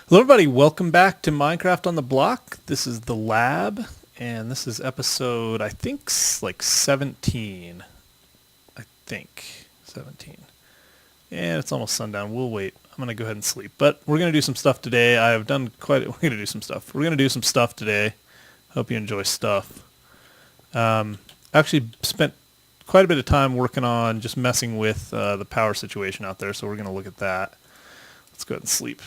Hello everybody, welcome back to Minecraft on the Block. This is the lab, and this is episode, I think, like 17. I think, 17. And it's almost sundown. We'll wait. I'm going to go ahead and sleep. But we're going to do some stuff today. I have done we're going to do some stuff. We're going to do some stuff today. Hope you enjoy stuff. Actually spent quite a bit of time working on just messing with the power situation out there, so we're going to look at that. Let's go ahead and sleep.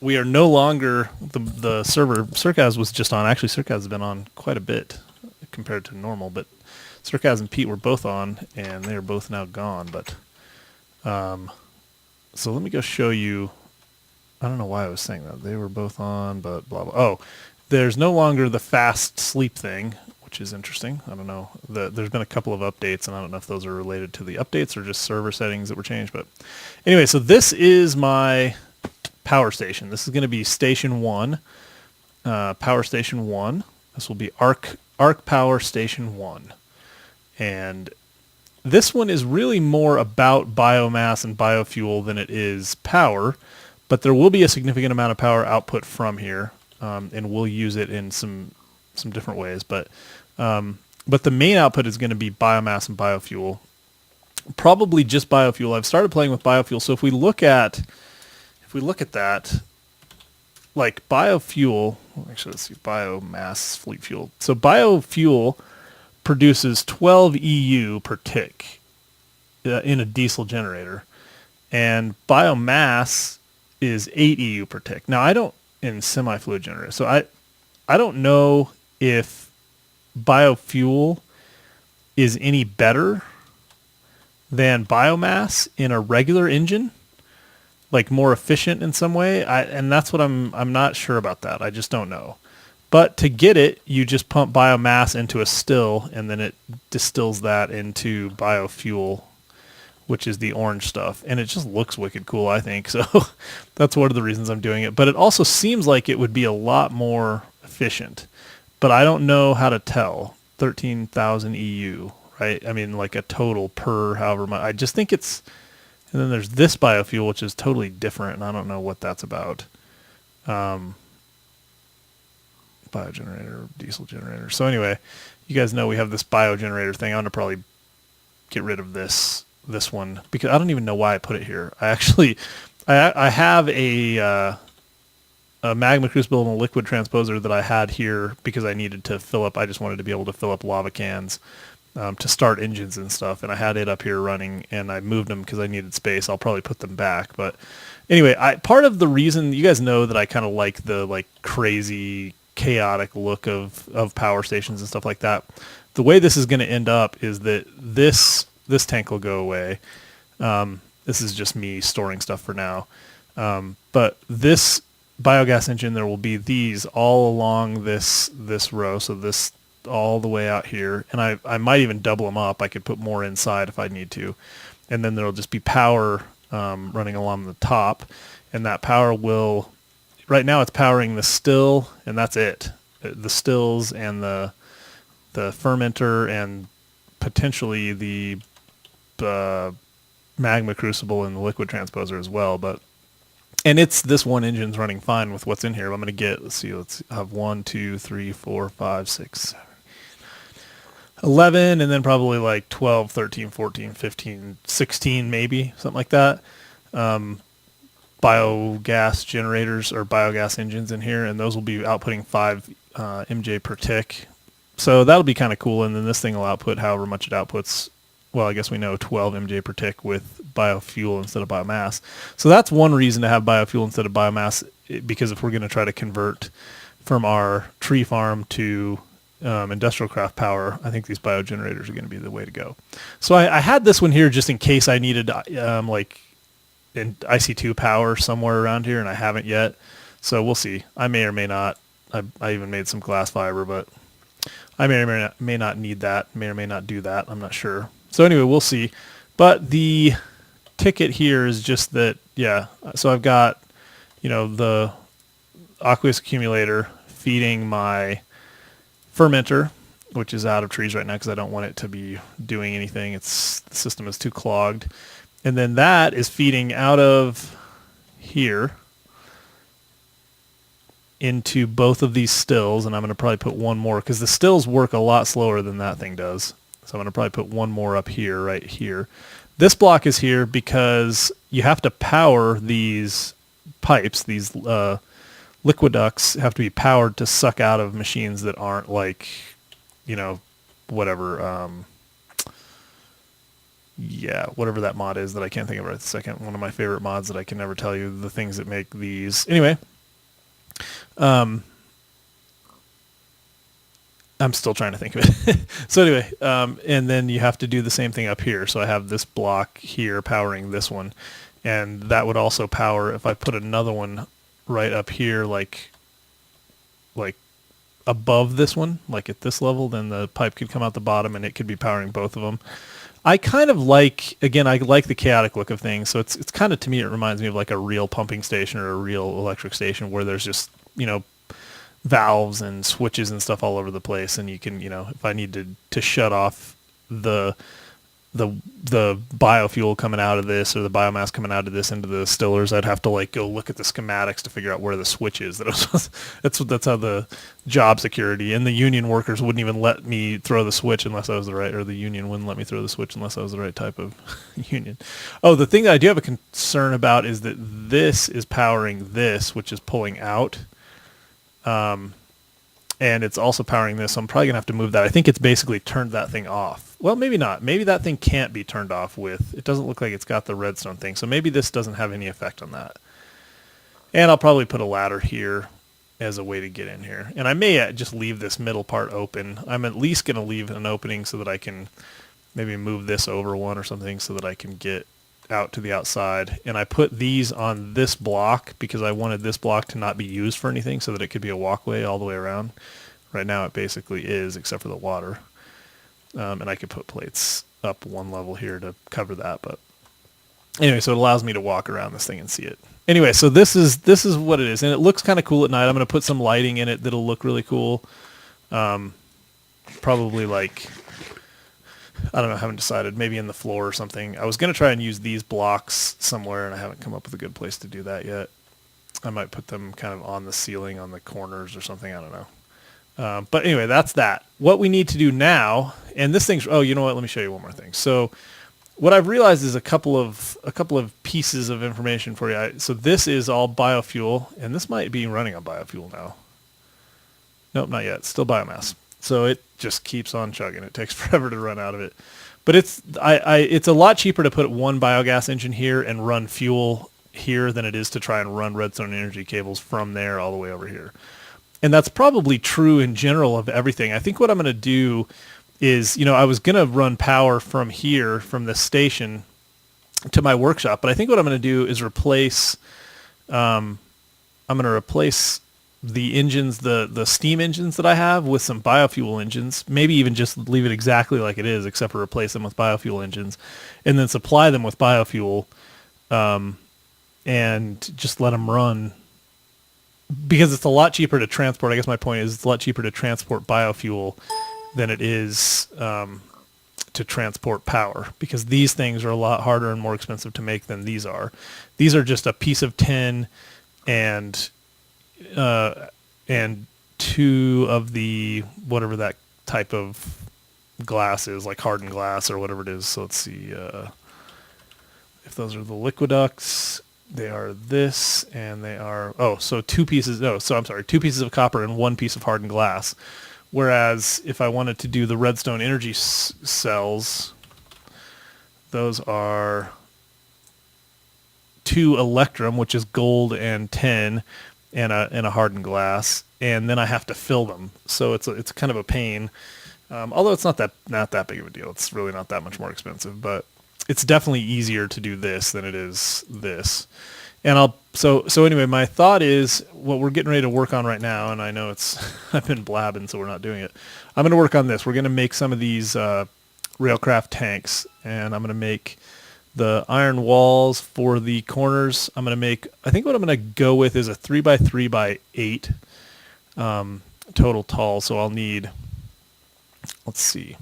We are no longer, the server Circaz was just on. Actually, Circaz has been on quite a bit compared to normal, but Circaz and Pete were both on, and they are both now gone. But so let me go show you. I don't know why I was saying that. They were both on, but blah, blah. Oh, there's no longer the fast sleep thing, which is interesting. I don't know. There's been a couple of updates, and I don't know if those are related to the updates or just server settings that were changed. But anyway, so this is my power station. This is going to be station 1, power station 1. This will be ArkPower Station 1. And this one is really more about biomass and biofuel than it is power, but there will be a significant amount of power output from here, and we'll use it in some different ways. But the main output is going to be biomass and biofuel. Probably just biofuel. I've started playing with biofuel, so if we look at that, like biofuel, actually let's see, biomass, fleet fuel. So biofuel produces 12 EU per tick in a diesel generator, and biomass is 8 EU per tick. Now in semi-fluid generator, so I don't know if biofuel is any better than biomass in a regular engine, like more efficient in some way, and that's what I'm not sure about that. I just don't know. But to get it, you just pump biomass into a still, and then it distills that into biofuel, which is the orange stuff, and it just looks wicked cool, I think. So that's one of the reasons I'm doing it. But it also seems like it would be a lot more efficient, but I don't know how to tell. 13,000 EU, right? I mean, like a total per however much. I just think it's. And then there's this biofuel, which is totally different, and I don't know what that's about. Biogenerator, diesel generator. So anyway, you guys know we have this biogenerator thing. I'm going to probably get rid of this one, because I don't even know why I put it here. I have a magma crucible and a liquid transposer that I had here because I needed to fill up. I just wanted to be able to fill up lava cans to start engines and stuff, and I had it up here running, and I moved them because I needed space. I'll probably put them back, but anyway, part of the reason, you guys know that I kind of like the crazy chaotic look of power stations and stuff like that. The way this is going to end up is that this tank will go away. This is just me storing stuff for now, but this biogas engine, there will be these all along this row, so this all the way out here, and I might even double them up. I could put more inside if I need to, and then there'll just be power running along the top, and that power will, right now it's powering the still, and that's it. The stills and the fermenter and potentially the magma crucible and the liquid transposer as well. And it's this one engine's running fine with what's in here. I'm going to get, let's have 1, 2, 3, 4, 5, 6, 7, 11, and then probably like 12, 13, 14, 15, 16 maybe, something like that. Biogas generators or biogas engines in here, and those will be outputting 5 MJ per tick. So that'll be kind of cool, and then this thing will output however much it outputs. Well, I guess we know 12 MJ per tick with biofuel instead of biomass. So that's one reason to have biofuel instead of biomass, because if we're going to try to convert from our tree farm to industrial craft power, I think these biogenerators are going to be the way to go. So I had this one here just in case I needed like an IC2 power somewhere around here, and I haven't yet. So we'll see. I may or may not. I even made some glass fiber, but I may or may not need that, may or may not do that. I'm not sure. So anyway, we'll see. But the ticket here is just that, yeah. So I've got, the aqueous accumulator feeding my fermenter, which is out of trees right now because I don't want it to be doing anything. The system is too clogged. And then that is feeding out of here into both of these stills, and I'm going to probably put one more because the stills work a lot slower than that thing does. So I'm going to probably put one more up here, right here. This block is here because you have to power these pipes. These liquid ducts have to be powered to suck out of machines that aren't like, you know, whatever. Yeah, whatever that mod is that I can't think of right this second. One of my favorite mods that I can never tell you the things that make these. Anyway, I'm still trying to think of it. So anyway, and then you have to do the same thing up here. So I have this block here powering this one, and that would also power if I put another one right up here, like above this one, like at this level, then the pipe could come out the bottom and it could be powering both of them. I kind of like, again, I like the chaotic look of things. So it's kind of, to me, it reminds me of like a real pumping station or a real electric station where there's just, you know, valves and switches and stuff all over the place. And you can, you know, if I need to shut off the biofuel coming out of this or the biomass coming out of this into the stillers, I'd have to like go look at the schematics to figure out where the switch is. That's how the job security and the union workers wouldn't even let me throw the switch unless I was the right, or the union wouldn't let me throw the switch unless I was the right type of union. Oh, the thing that I do have a concern about is that this is powering this, which is pulling out. And it's also powering this, so I'm probably going to have to move that. I think it's basically turned that thing off. Well, maybe not. Maybe that thing can't be turned off with. It doesn't look like it's got the redstone thing, so maybe this doesn't have any effect on that. And I'll probably put a ladder here as a way to get in here. And I may just leave this middle part open. I'm at least going to leave an opening so that I can maybe move this over one or something so that I can get out to the outside. And I put these on this block because I wanted this block to not be used for anything so that it could be a walkway all the way around. Right now it basically is, except for the water. And I could put plates up one level here to cover that. But anyway, so it allows me to walk around this thing and see it. Anyway, so this is what it is. And it looks kind of cool at night. I'm going to put some lighting in it that'll look really cool. Probably like, I don't know, I haven't decided, maybe in the floor or something. I was going to try and use these blocks somewhere, and I haven't come up with a good place to do that yet. I might put them kind of on the ceiling, on the corners or something. I don't know. But anyway, that's that. What we need to do now, and this thing's, oh, you know what? Let me show you one more thing. So what I've realized is a couple of pieces of information for you. So this is all biofuel, and this might be running on biofuel now. Nope, not yet. Still biomass. So it just keeps on chugging. It takes forever to run out of it. But it's a lot cheaper to put one biogas engine here and run fuel here than it is to try and run redstone energy cables from there all the way over here. And that's probably true in general of everything. I think what I'm going to do is, you know, I was going to run power from here, from this station to my workshop. But I think what I'm going to do is replace, I'm going to replace the engines, the steam engines that I have with some biofuel engines, maybe even just leave it exactly like it is, except for replace them with biofuel engines, and then supply them with biofuel, and just let them run, because it's a lot cheaper to transport. I guess my point is it's a lot cheaper to transport biofuel than it is to transport power, because these things are a lot harder and more expensive to make than these are. These are just a piece of tin and two of the, whatever that type of glass is, like hardened glass or whatever it is. So let's see if those are the liquid ducts. They are this, and they are, two pieces of copper and one piece of hardened glass. Whereas if I wanted to do the redstone energy cells, those are 2 electrum, which is gold and tin, and a hardened glass, and then I have to fill them. So it's kind of a pain. Although it's not that big of a deal. It's really not that much more expensive, but it's definitely easier to do this than it is this. And so anyway, my thought is what we're getting ready to work on right now, and I know I've been blabbing, so we're not doing it. I'm going to work on this. We're going to make some of these railcraft tanks, and I'm going to make the iron walls for the corners. I think what I'm going to go with is a 3x3x8 total tall. So I'll need, let's see.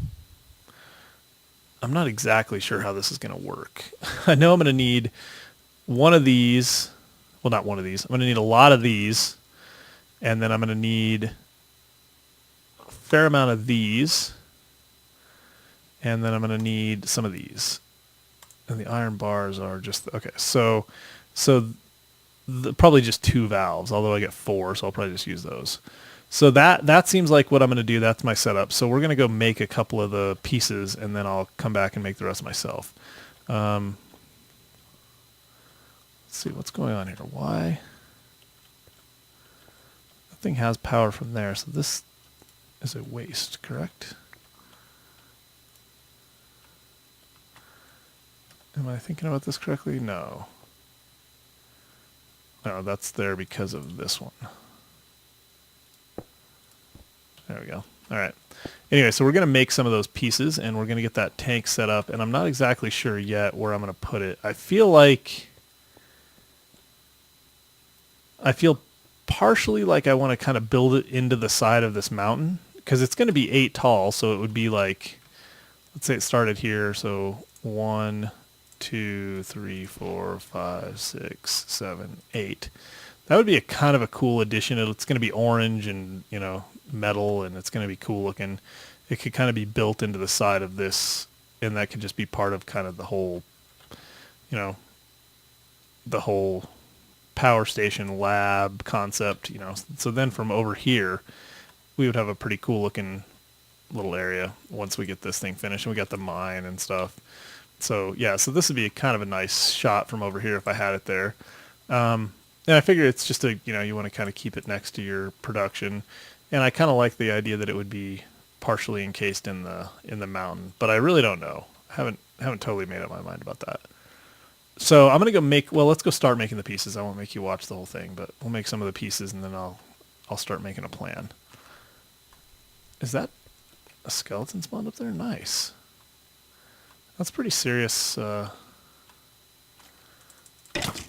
I'm not exactly sure how this is going to work. I know I'm going to need one of these. Well, not one of these. I'm going to need a lot of these. And then I'm going to need a fair amount of these. And then I'm going to need some of these. And the iron bars are just, okay, so probably just 2 valves, although I get 4, so I'll probably just use those. So that seems like what I'm going to do. That's my setup. So we're going to go make a couple of the pieces, and then I'll come back and make the rest myself. Let's see what's going on here. Why? That thing has power from there, so this is a waste, correct? Am I thinking about this correctly? No. No, that's there because of this one. There we go. All right. Anyway, so we're going to make some of those pieces, and we're going to get that tank set up, and I'm not exactly sure yet where I'm going to put it. I feel partially like I want to kind of build it into the side of this mountain, because it's going to be 8 tall, so it would be like, let's say it started here, so 1, 2, 3, 4, 5, 6, 7, 8. That would be a kind of a cool addition. It's going to be orange and, you know, metal, and it's going to be cool looking. It could kind of be built into the side of this, and that could just be part of kind of the whole, you know, the whole power station lab concept, you know. So then from over here, we would have a pretty cool looking little area once we get this thing finished, and we got the mine and stuff. So yeah, so this would be kind of a nice shot from over here if I had it there. And I figure it's just you know, you want to kind of keep it next to your production. And I kind of like the idea that it would be partially encased in the mountain, but I really don't know. I haven't totally made up my mind about that. So I'm gonna go let's go start making the pieces. I won't make you watch the whole thing, but we'll make some of the pieces, and then I'll start making a plan. Is that a skeleton spawned up there? Nice. That's pretty serious.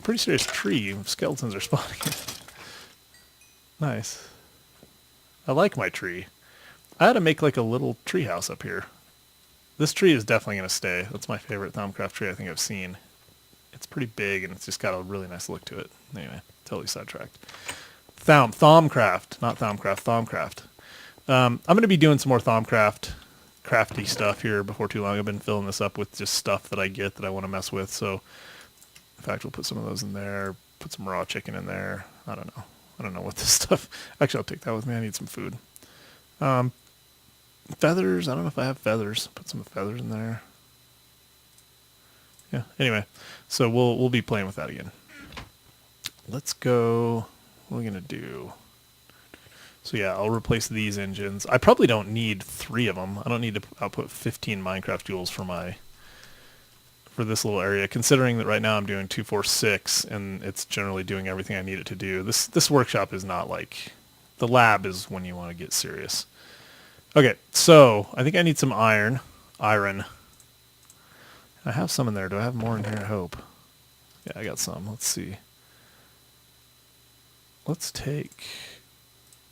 Pretty serious tree. Skeletons are spawning. Nice. I like my tree. I had to make like a little tree house up here. This tree is definitely going to stay. That's my favorite Thaumcraft tree I think I've seen. It's pretty big, and it's just got a really nice look to it. Anyway, totally sidetracked. Thaumcraft, not Thaumcraft, Thaumcraft. I'm going to be doing some more Thaumcraft crafty stuff here before too long. I've been filling this up with just stuff that I get that I want to mess with. So, in fact, we'll put some of those in there. Put some raw chicken in there. I don't know. I don't know what this stuff. Actually, I'll take that with me. I need some food. Feathers. I don't know if I have feathers. Put some feathers in there. Yeah. Anyway, so we'll be playing with that again. Let's go. What are we gonna do? So yeah, I'll replace these engines. I probably don't need 3 of them. I don't need to output 15 Minecraft joules for this little area, considering that right now I'm doing 246 and it's generally doing everything I need it to do. This workshop is not like, the lab is when you want to get serious. Okay, so I think I need some iron. I have some in there. Do I have more in here? I hope. Yeah, I got some. Let's see. Let's take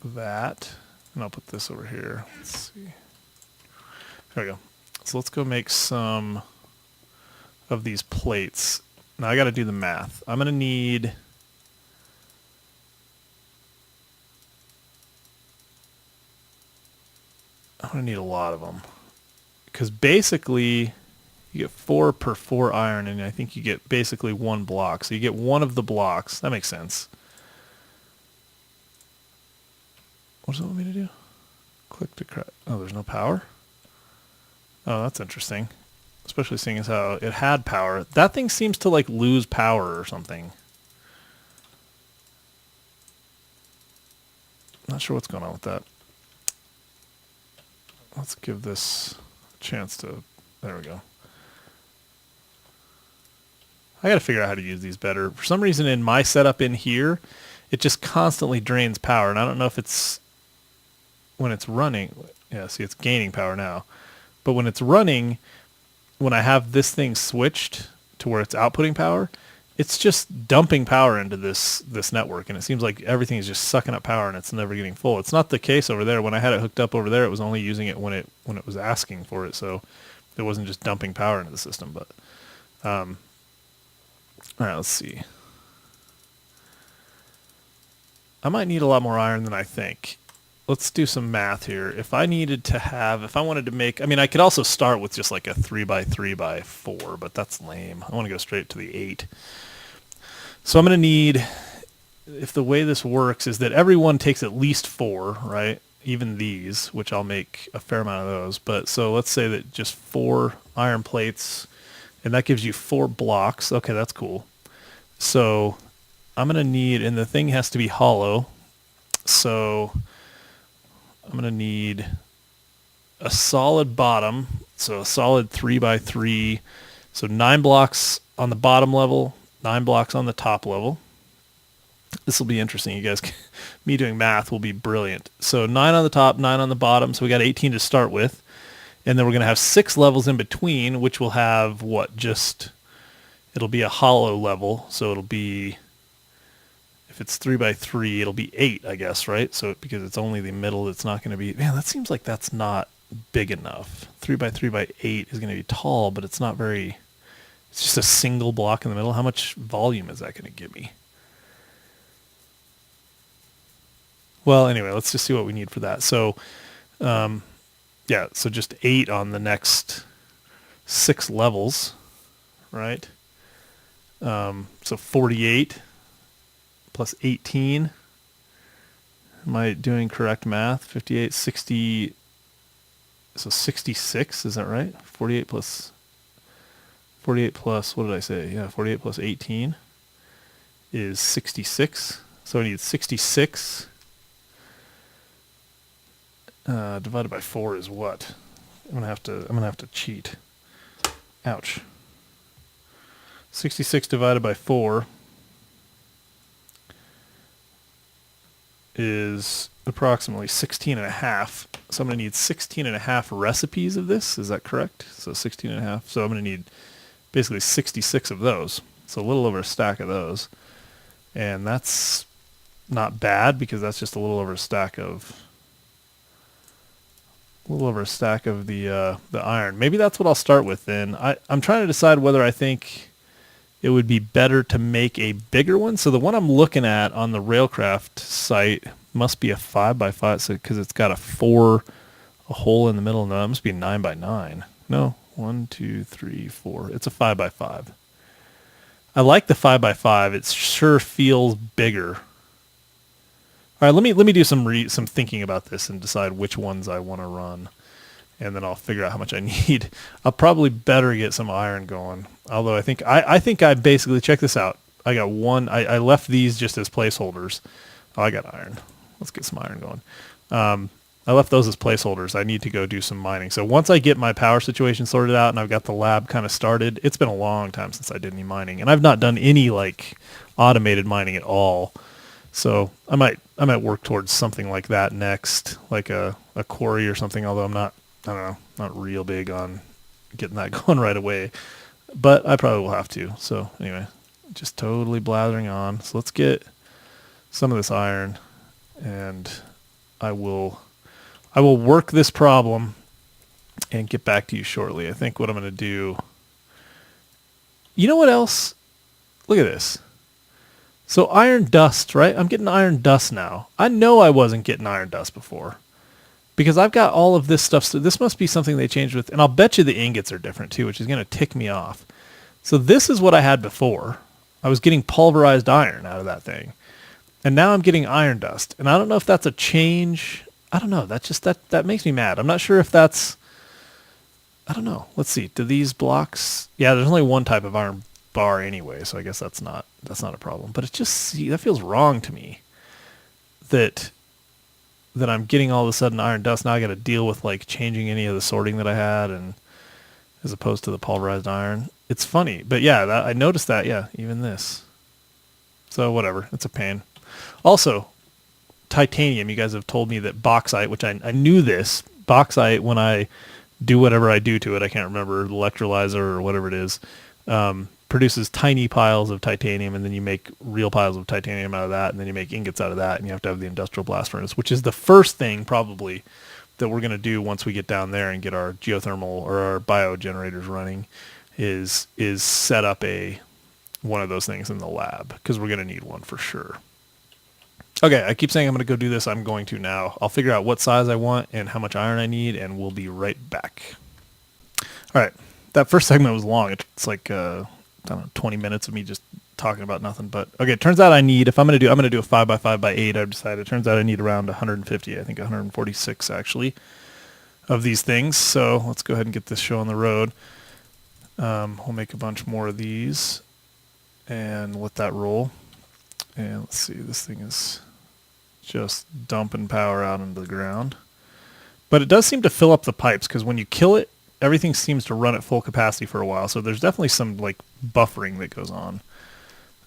that, and I'll put this over here. Let's see. There we go. So let's go make some of these plates. Now I got to do the math. I'm going to need... I'm going to need a lot of them. Because basically, you get 4 per 4 iron, and I think you get basically 1 block. So you get 1 of the blocks. That makes sense. What does that want me to do? Click to craft. Oh, there's no power? Oh, that's interesting. Especially seeing as how it had power. That thing seems to like lose power or something. Not sure what's going on with that. Let's give this a chance to... There we go. I gotta figure out how to use these better. For some reason in my setup in here, it just constantly drains power, and I don't know if it's when it's running. Yeah, see, it's gaining power now. But when it's running, when I have this thing switched to where it's outputting power, it's just dumping power into this network, and it seems like everything is just sucking up power and it's never getting full. It's not the case over there. When I had it hooked up over there, it was only using it when it was asking for it, so it wasn't just dumping power into the system. But all right, let's see. I might need a lot more iron than I think. Let's do some math here. If I wanted to make, I mean, I could also start with just like a 3x3x4, but that's lame. I want to go straight to the 8. So I'm going to need, if the way this works is that everyone takes at least 4, right? Even these, which I'll make a fair amount of those. But so let's say that just 4 iron plates, and that gives you 4 blocks. Okay, that's cool. So I'm going to need, and the thing has to be hollow. So I'm going to need a solid bottom, so a solid 3x3. So 9 blocks on the bottom level, 9 blocks on the top level. This will be interesting, you guys. Me doing math will be brilliant. So 9 on the top, 9 on the bottom. So we got 18 to start with. And then we're going to have 6 levels in between, which will have what? It'll be a hollow level. So it'll be, if it's 3x3, it'll be 8, I guess, right? So because it's only the middle, it's not going to be, man, that seems like that's not big enough. 3x3x8 is going to be tall, but it's not very, it's just a single block in the middle. How much volume is that going to give me? Well, anyway, let's just see what we need for that. So, yeah, so just 8 on the next 6 levels, right? So 48 plus 18. Am I doing correct math? 58, 60, so 66, is that right? 48 plus, what did I say? Yeah, 48 plus 18 is 66. So I need 66. Divided by 4 is what? I'm gonna have to cheat. Ouch. 66 divided by 4 is approximately 16 and a half. So I'm gonna need 16 and a half recipes of this. Is that correct? So 16 and a half. So I'm gonna need basically 66 of those. So a little over a stack of those. And that's not bad because that's just a little over a stack of the iron. Maybe that's what I'll start with then. I'm trying to decide whether I think it would be better to make a bigger one. So the one I'm looking at on the Railcraft site must be a 5x5, so because it's got a hole in the middle. No, it must be 9x9. No, 1, 2, 3, 4. It's a 5x5. I like the 5x5. It sure feels bigger. All right, let me do some thinking about this and decide which ones I want to run, and then I'll figure out how much I need. I'll probably better get some iron going. Although I think I basically, check this out. I got one. I left these just as placeholders. Oh, I got iron. Let's get some iron going. I left those as placeholders. I need to go do some mining. So once I get my power situation sorted out and I've got the lab kind of started, it's been a long time since I did any mining, and I've not done any like automated mining at all. So I might work towards something like that next, like a quarry or something, although I don't know, not real big on getting that going right away, but I probably will have to. So anyway, just totally blathering on. So let's get some of this iron, and I will work this problem and get back to you shortly. I think what I'm going to do, you know what else? Look at this. So iron dust, right? I'm getting iron dust now. I know I wasn't getting iron dust before because I've got all of this stuff. So this must be something they changed with, and I'll bet you the ingots are different too, which is going to tick me off. So this is what I had before. I was getting pulverized iron out of that thing, and now I'm getting iron dust. And I don't know if that's a change. I don't know. That's just that makes me mad. I'm not sure if that's, I don't know. Let's see. Do these blocks? Yeah, there's only one type of iron bar anyway, so I guess that's not a problem. But it just, that feels wrong to me that I'm getting all of a sudden iron dust. Now I got to deal with like changing any of the sorting that I had, and as opposed to the pulverized iron. It's funny, but yeah, I noticed that. Yeah, even this. So whatever, it's a pain. Also, titanium. You guys have told me that bauxite, which I knew this bauxite, when I do whatever I do to it, I can't remember, the electrolyzer or whatever it is, produces tiny piles of titanium, and then you make real piles of titanium out of that, and then you make ingots out of that, and you have to have the industrial blast furnace, which is the first thing probably that we're going to do once we get down there and get our geothermal or our bio generators running, is set up one of those things in the lab, because we're going to need one for sure. Okay, I keep saying I'm going to go do this. I'm going to now. I'll figure out what size I want and how much iron I need, and we'll be right back. All right. That first segment was long. It's like, I don't know, 20 minutes of me just talking about nothing. But okay, it turns out I need, if I'm going to do a 5x5x8, I've decided. It turns out I need around 150, I think 146 actually, of these things. So let's go ahead and get this show on the road. We'll make a bunch more of these and let that roll. And let's see, this thing is just dumping power out into the ground. But it does seem to fill up the pipes, because when you kill it, everything seems to run at full capacity for a while. So there's definitely some like buffering that goes on.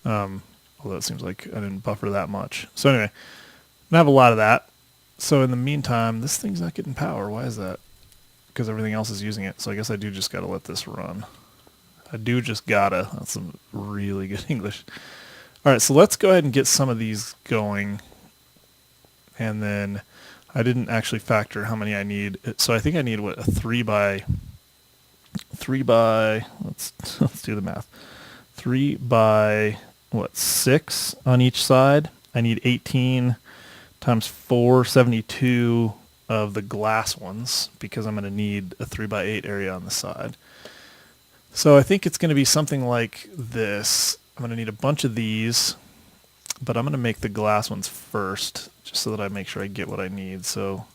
Although it seems like I didn't buffer that much. So anyway, I have a lot of that. So in the meantime, this thing's not getting power. Why is that? Because everything else is using it. So I guess I do just got to let this run. I do just gotta. That's some really good English. All right, so let's go ahead and get some of these going. And then I didn't actually factor how many I need. So I think I need what, a 3x, let's do the math. 3x what, 6 on each side. I need 18 times 4, 72 of the glass ones, because I'm going to need a 3x8 area on the side. So I think it's going to be something like this. I'm going to need a bunch of these, but I'm going to make the glass ones first, just so that I make sure I get what I need. So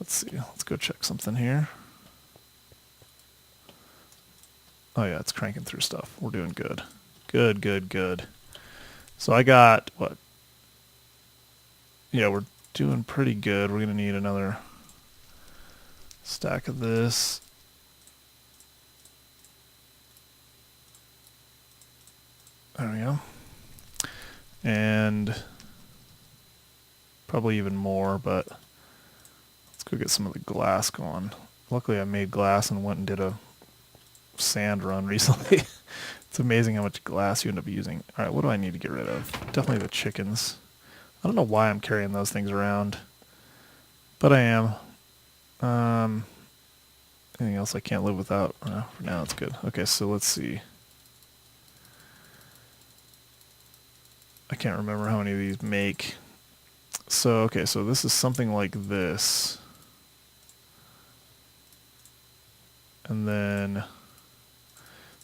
let's see. Let's go check something here. Oh yeah, it's cranking through stuff. We're doing good. Good. So I got, what? Yeah, we're doing pretty good. We're going to need another stack of this. There we go. And probably even more, but let's go get some of the glass going. Luckily I made glass and went and did a sand run recently. It's amazing how much glass you end up using. All right, what do I need to get rid of? Definitely the chickens. I don't know why I'm carrying those things around, but I am. Anything else I can't live without? For now it's good. Okay, so let's see. I can't remember how many of these make. So, okay, so this is something like this. And then,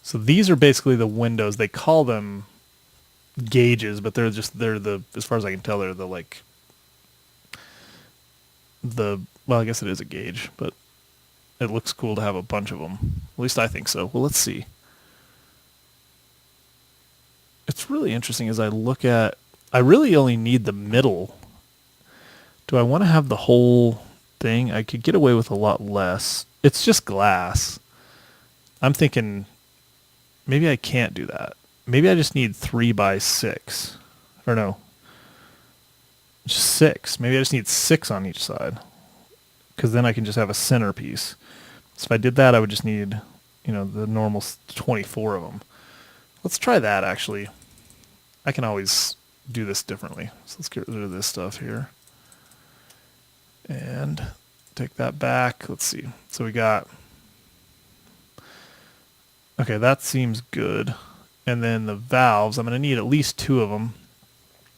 so these are basically the windows. They call them gauges, but they're the, as far as I can tell, they're the like, well, I guess it is a gauge, but it looks cool to have a bunch of them. At least I think so. Well, let's see. It's really interesting as I look at, I really only need the middle. Do I want to have the whole thing? I could get away with a lot less. It's just glass. I'm thinking maybe I can't do that. Maybe I just need 3x6. Or no, just 6. Maybe I just need 6 on each side, because then I can just have a centerpiece. So if I did that, I would just need, the normal 24 of them. Let's try that, actually. I can always do this differently. So let's get rid of this stuff here. And take that back. Let's see. So we got... Okay, that seems good. And then the valves, I'm going to need at least 2 of them.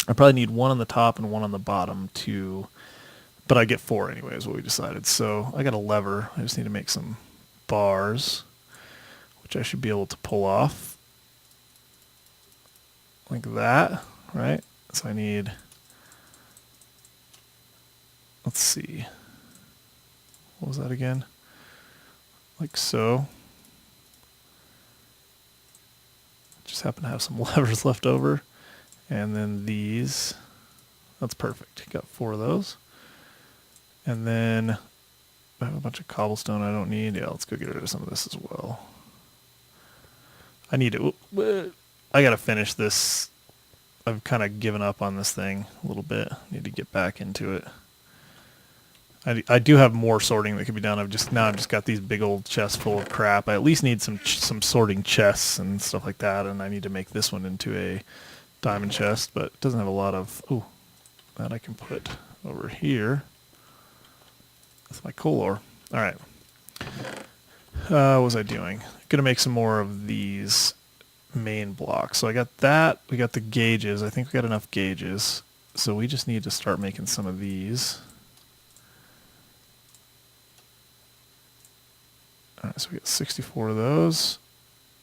I probably need 1 on the top and 1 on the bottom too. But I get 4 anyway, is what we decided. So I got a lever. I just need to make some bars, which I should be able to pull off. Like that, right? So I need, let's see, what was that again? Like so. Just happen to have some levers left over. And then these, that's perfect. Got 4 of those. And then I have a bunch of cobblestone I don't need. Yeah, let's go get rid of some of this as well. I need to, I gotta finish this. I've kind of given up on this thing a little bit. Need to get back into it. I do have more sorting that could be done. I've just got these big old chests full of crap. I at least need some sorting chests and stuff like that, and I need to make this one into a diamond chest, but it doesn't have a lot of, ooh, that I can put over here. That's my coal ore. All right. What was I doing? Gonna make some more of these main blocks. So I got that. We got the gauges. I think we got enough gauges. So we just need to start making some of these. All right, so we got 64 of those.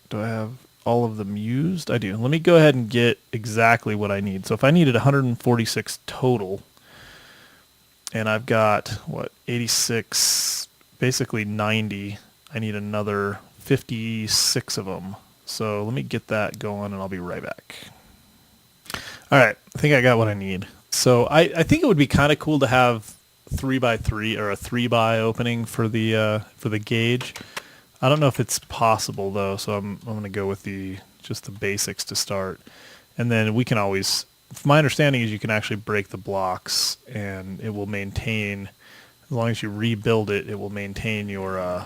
Do I have all of them used? I do. Let me go ahead and get exactly what I need. So if I needed 146 total, and I've got, what, 86, basically 90, I need another 56 of them. So let me get that going, and I'll be right back. All right, I think I got what I need. So I think it would be kind of cool to have 3x3 or a 3x opening for the gauge. I don't know if it's possible though, so I'm going to go with just the basics to start, and then we can always. My understanding is you can actually break the blocks, and it will maintain. As long as you rebuild it, it will maintain your.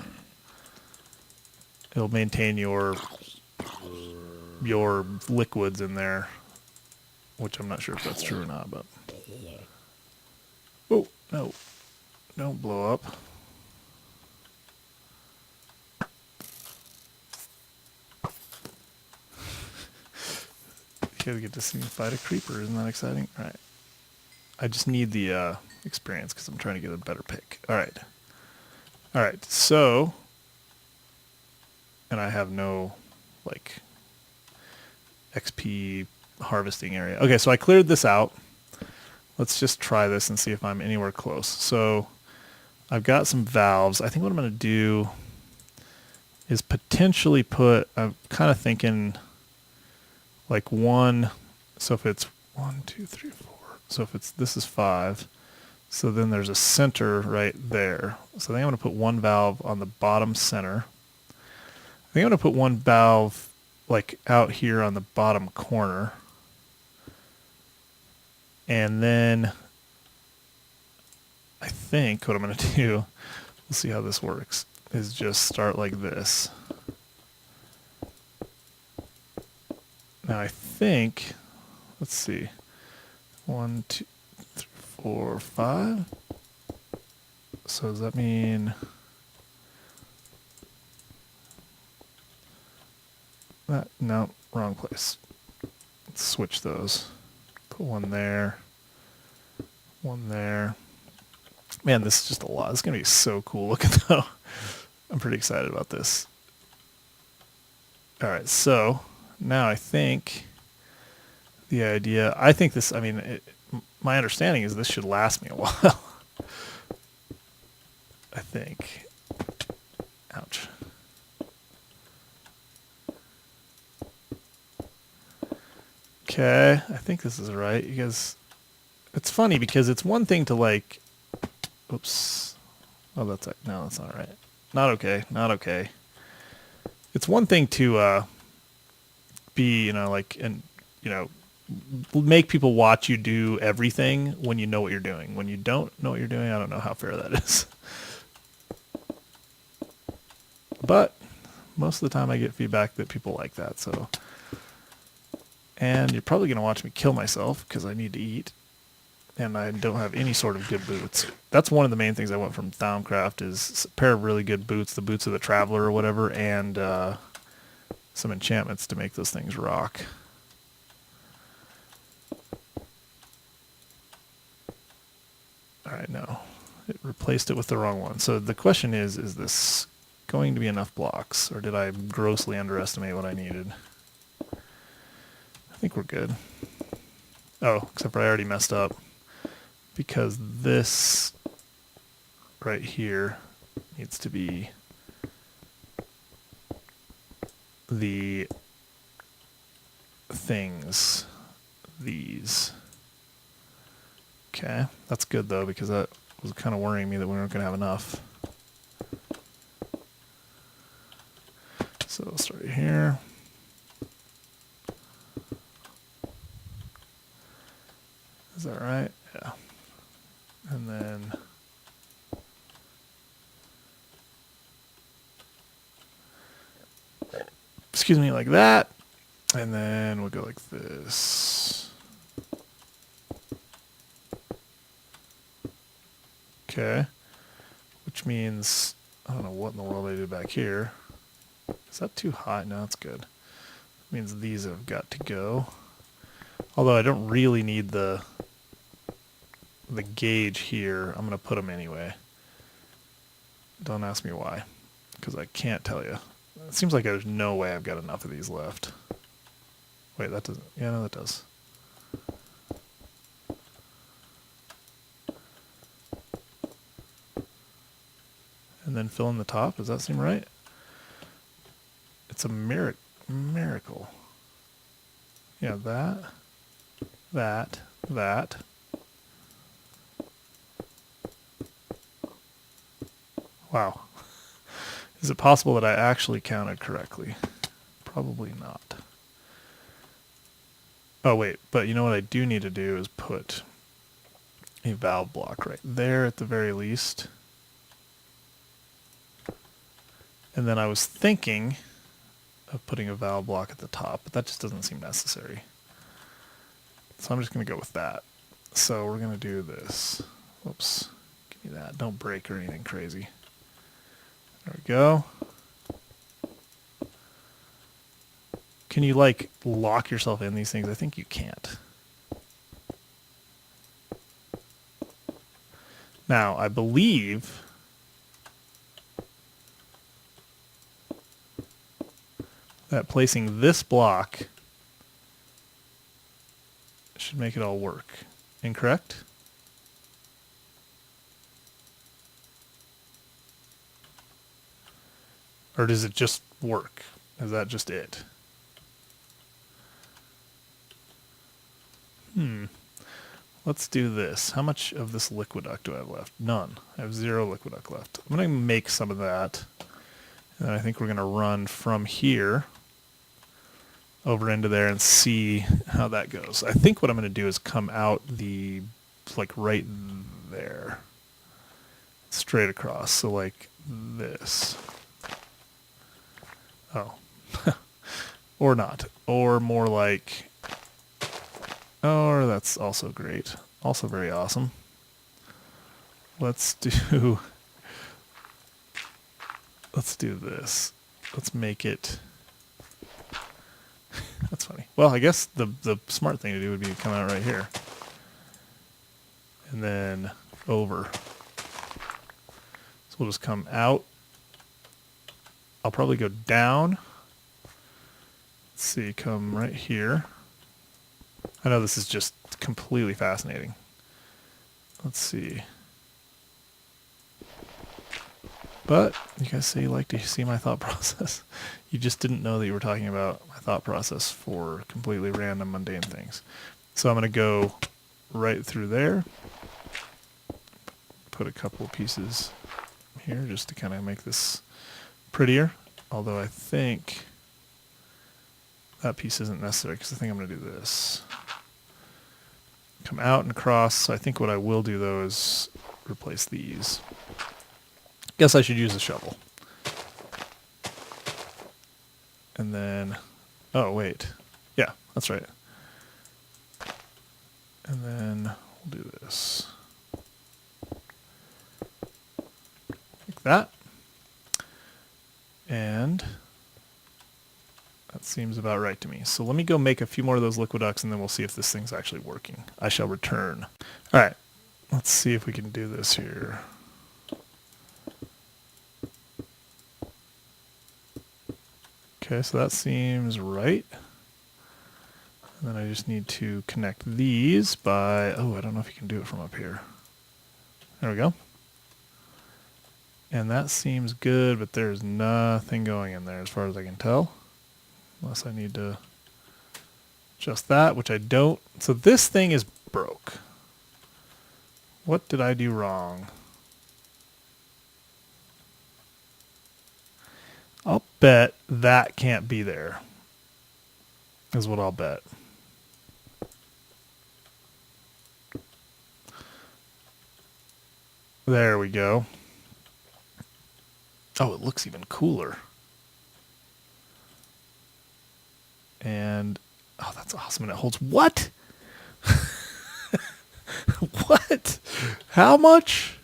It'll maintain your liquids in there, which I'm not sure if that's true or not, but. Oh no! Don't blow up. You guys get to see me fight a creeper. Isn't that exciting? All right. I just need the experience because I'm trying to get a better pick. All right. All right. So, and I have no, like, XP harvesting area. Okay, so I cleared this out. Let's just try this and see if I'm anywhere close. So, I've got some valves. I think what I'm going to do is potentially put, I'm kind of thinking like one, so if it's 1, 2, 3, 4, so if it's, this is 5, so then there's a center right there. So I think I'm going to put one valve on the bottom center. I think I'm going to put one valve like out here on the bottom corner. And then I think what I'm going to do, we'll see how this works, is just start like this. Now I think, let's see, 1, 2, 3, 4, 5. So does that mean that? No, wrong place. Let's switch those. Put one there, one there. Man, this is just a lot. It's going to be so cool looking though. I'm pretty excited about this. All right, so now I think the idea, I think this, I mean, my understanding is this should last me a while. I think. Ouch. Okay, I think this is right. You guys, it's funny because it's one thing to like, oops. Oh, that's, no, that's not right. Not okay, not okay. It's one thing to be, you know, like, and, you know, make people watch you do everything when you know what you're doing. When you don't know what you're doing, I don't know how fair that is. But most of the time I get feedback that people like that, so. And you're probably going to watch me kill myself because I need to eat. And I don't have any sort of good boots. That's one of the main things I want from Thaumcraft is a pair of really good boots, the boots of the Traveler or whatever, and some enchantments to make those things rock. All right, no. It replaced it with the wrong one. So the question is this going to be enough blocks, or did I grossly underestimate what I needed? I think we're good. Oh, except for I already messed up. Because this right here needs to be the things, these. Okay, that's good though, because that was kind of worrying me that we weren't going to have enough. So I'll start here. Is that right? Yeah. And then excuse me, like that. And then we'll go like this. Okay. Which means, I don't know what in the world I did back here. Is that too high? No, it's good. It means these have got to go. Although I don't really need the the gauge here. I'm going to put them anyway. Don't ask me why, because I can't tell you. It seems like there's no way I've got enough of these left. Wait, that doesn't... Yeah, no, that does. And then fill in the top. Does that seem right? It's a miracle. Yeah, that. Wow. Is it possible that I actually counted correctly? Probably not. Oh, wait, but you know what I do need to do is put a valve block right there at the very least. And then I was thinking of putting a valve block at the top, but that just doesn't seem necessary. So I'm just going to go with that. So we're going to do this. Whoops. Give me that. Don't break or anything crazy. There we go. Can you, like, lock yourself in these things? I think you can't. Now, I believe that placing this block should make it all work. Incorrect? Or does it just work? Is that just it? Let's do this. How much of this liquiduct do I have left? None. I have 0 liquiduct left. I'm going to make some of that. And I think we're going to run from here over into there and see how that goes. I think what I'm going to do is come out the, like, right there. Straight across. So like this. Oh. Or not. Or more like... Oh, that's also great. Also very awesome. Let's do this. Let's make it... That's funny. Well, I guess the smart thing to do would be to come out right here. And then over. So we'll just come out. I'll probably go down. Let's see, come right here. I know this is just completely fascinating. Let's see. But you guys say you like to see my thought process. You just didn't know that you were talking about my thought process for completely random, mundane things. So I'm going to go right through there. Put a couple of pieces here just to kind of make this prettier. Although I think that piece isn't necessary because I think I'm going to do this. Come out and across. So I think what I will do though is replace these. Guess I should use a shovel. And then, oh wait, yeah, that's right. And then we'll do this. Like that. And that seems about right to me. So let me go make a few more of those liquiducts and then we'll see if this thing's actually working. I shall return. All right, let's see if we can do this here. Okay, so that seems right. And then I just need to connect these by, oh, I don't know if you can do it from up here. There we go. And that seems good, but there's nothing going in there as far as I can tell. Unless I need to adjust that, which I don't. So this thing is broke. What did I do wrong? I'll bet that can't be there, is what I'll bet. There we go. Oh, it looks even cooler. And, oh, that's awesome. And it holds what? What? How much?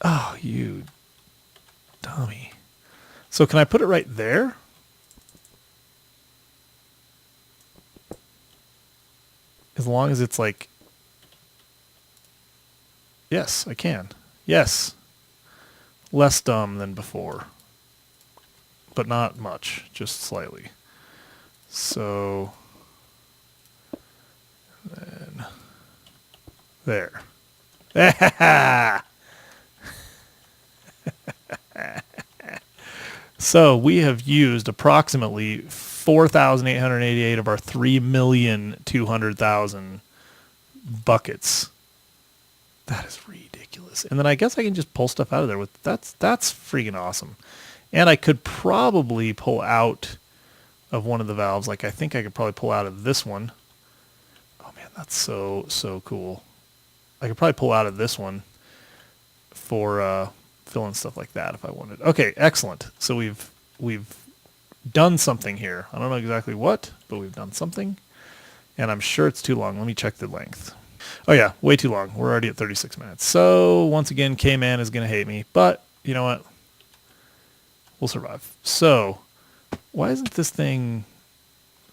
Oh, you dummy. So can I put it right there? As long as it's like Yes, I can. Yes. Less dumb than before. But not much, just slightly. So, then, there. So we have used approximately 4,888 of our 3,200,000 buckets. That is ridiculous. And then I guess I can just pull stuff out of there with that's freaking awesome. And I could probably pull out of one of the valves. Like I think I could probably pull out of this one. Oh man, that's so cool. I could probably pull out of this one for filling stuff like that if I wanted. Okay, excellent. So we've done something here. I don't know exactly what, but we've done something. And I'm sure it's too long. Let me check the length. Oh yeah, way too long. We're already at 36 minutes. So once again, K-Man is going to hate me. But you know what? We'll survive. So why isn't this thing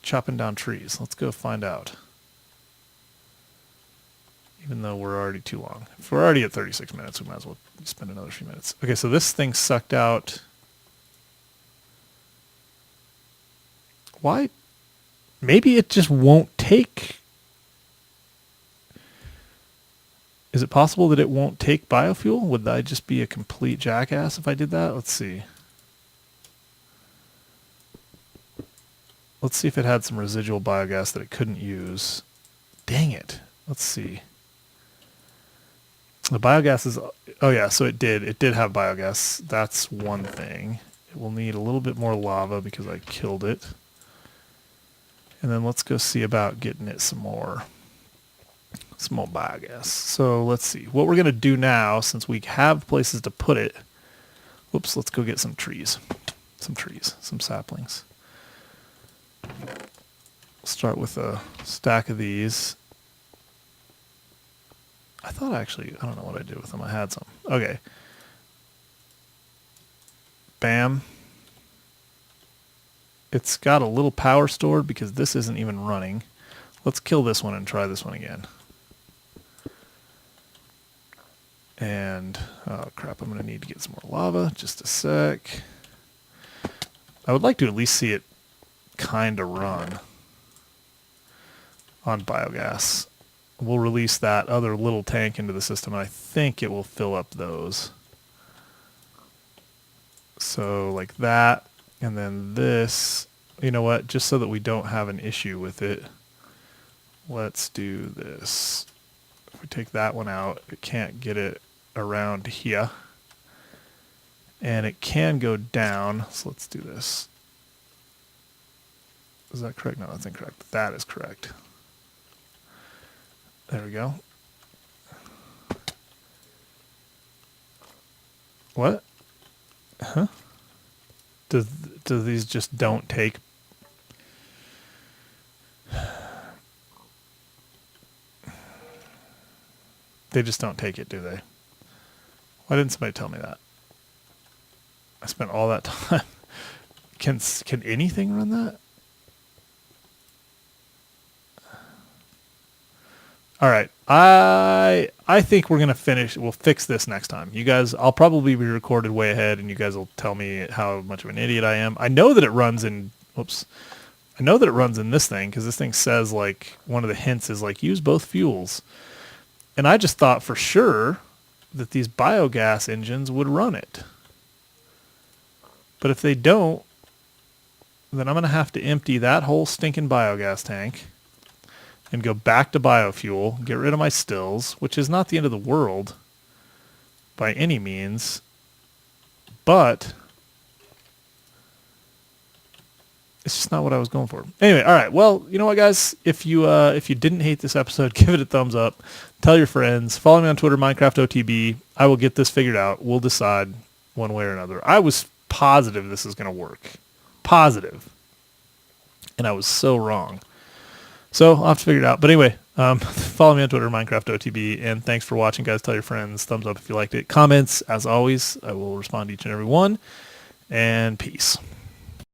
chopping down trees? Let's go find out. Even though we're already too long. If we're already at 36 minutes, we might as well spend another few minutes. Okay, so this thing sucked out. Why? Maybe it just won't take. Is it possible that it won't take biofuel? Would I just be a complete jackass if I did that? Let's see. Let's see if it had some residual biogas that it couldn't use. Dang it. Let's see. The biogas is, oh yeah, so it did have biogas. That's one thing. It will need a little bit more lava because I killed it. And then let's go see about getting it some more biogas. So let's see. What we're going to do now, since we have places to put it, whoops, let's go get some trees. Some saplings. Start with a stack of these. I thought actually, I don't know what I did with them. I had some. Okay. Bam. It's got a little power stored because this isn't even running. Let's kill this one and try this one again. And, oh crap, I'm going to need to get some more lava. Just a sec. I would like to at least see it kind of run on biogas. We'll release that other little tank into the system, and I think it will fill up those. So like that, and then this, you know what, just so that we don't have an issue with it, let's do this. If we take that one out, it can't get it around here. And it can go down, so let's do this. Is that correct? No, that's incorrect. That is correct. There we go. What? Huh? Do these just don't take? They just don't take it, do they? Why didn't somebody tell me that? I spent all that time. Can anything run that? All right. I think we're going to finish. We'll fix this next time. You guys, I'll probably be recorded way ahead, and you guys will tell me how much of an idiot I am. I know that it runs in, whoops. I know that it runs in this thing because this thing says, like, one of the hints is, like, use both fuels. And I just thought for sure that these biogas engines would run it. But if they don't, then I'm going to have to empty that whole stinking biogas tank and go back to biofuel, get rid of my stills, which is not the end of the world by any means, but it's just not what I was going for. Anyway, all right. Well, you know what, guys? If you didn't hate this episode, give it a thumbs up. Tell your friends. Follow me on Twitter, MinecraftOTB. I will get this figured out. We'll decide one way or another. I was positive this is going to work. Positive. And I was so wrong. So I'll have to figure it out. But anyway, follow me on Twitter, MinecraftOTB. And thanks for watching, guys. Tell your friends. Thumbs up if you liked it. Comments, as always. I will respond to each and every one. And peace.